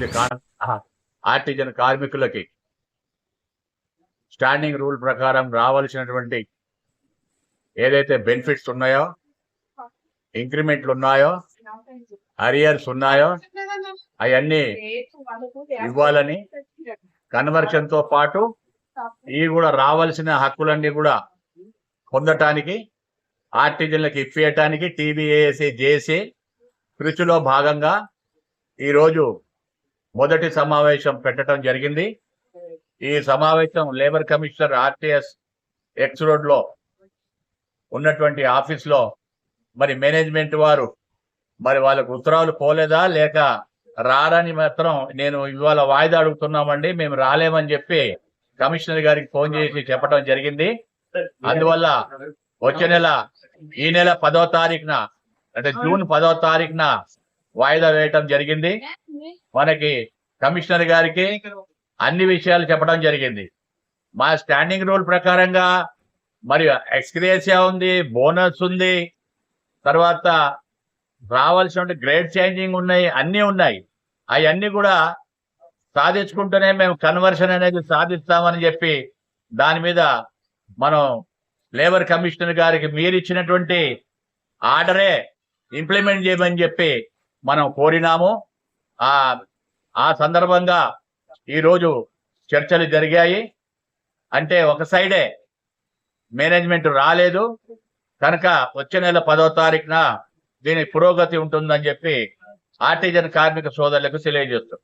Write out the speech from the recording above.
ఉన్నటువంటి ఆర్టిజన్ కార్మికులకి standing rule ప్రకారం రావాల్సినటువంటి ఏదైతే బెనిఫిట్స్ ఉన్నాయో, ఇంక్రిమెంట్లు ఉన్నాయో, అరియర్స్ ఉన్నాయో అవన్నీ ఇవ్వాలని, కన్వర్షన్ తో పాటు ఈ కూడా రావాల్సిన హక్కులన్నీ కూడా పొందటానికి, ఆర్టిజన్లకు ఇప్పియటానికి టీబీఏఎస్ఏ జేసీ కృషిలో భాగంగా ఈరోజు మొదటి సమావేశం పెట్టడం జరిగింది. ఈ సమావేశం labour commissioner RTS X road లో ఉన్నటువంటి ఆఫీస్ లో మరి మేనేజ్మెంట్ వారు మరి వాళ్ళకు ఉత్తరాలు పోలేదా లేక రారని మాత్రం నేను ఇవాళ వాయిదా అడుగుతున్నామండి, మేము రాలేమని చెప్పి కమిషనర్ గారికి ఫోన్ చేసి చెప్పడం జరిగింది. అందువల్ల వచ్చే నెల ఈ నెల 10వ తారీఖున అంటే జూన్ 10వ తారీఖున వాయిదా వేయటం జరిగింది. మనకి కమిషనర్ గారికి అన్ని విషయాలు చెప్పడం జరిగింది. మా స్టాండింగ్ రూల్ ప్రకారంగా మరి ఎక్స్గ్రేసియా ఉంది, బోనస్ ఉంది, తర్వాత రావాల్సిన గ్రేడ్ చేంజింగ్ ఉన్నాయి, అన్నీ ఉన్నాయి. అవన్నీ కూడా సాధించుకుంటూనే మేము కన్వర్షన్ అనేది సాధిస్తామని చెప్పి దాని మీద మనం లేబర్ కమిషనర్ గారికి మీరు ఇచ్చినటువంటి ఆర్డరే ఇంప్లిమెంట్ చేయమని చెప్పి మనం కోరినాము. ఆ సందర్భంగా ఈరోజు చర్చలు జరిగాయి. అంటే ఒక సైడే మేనేజ్మెంట్ రాలేదు కనుక వచ్చే నెల 10వ తారీఖున దీని పురోగతి ఉంటుందని చెప్పి ఆర్టిజన్ కార్మిక సోదరులకు తెలియజేస్తాం.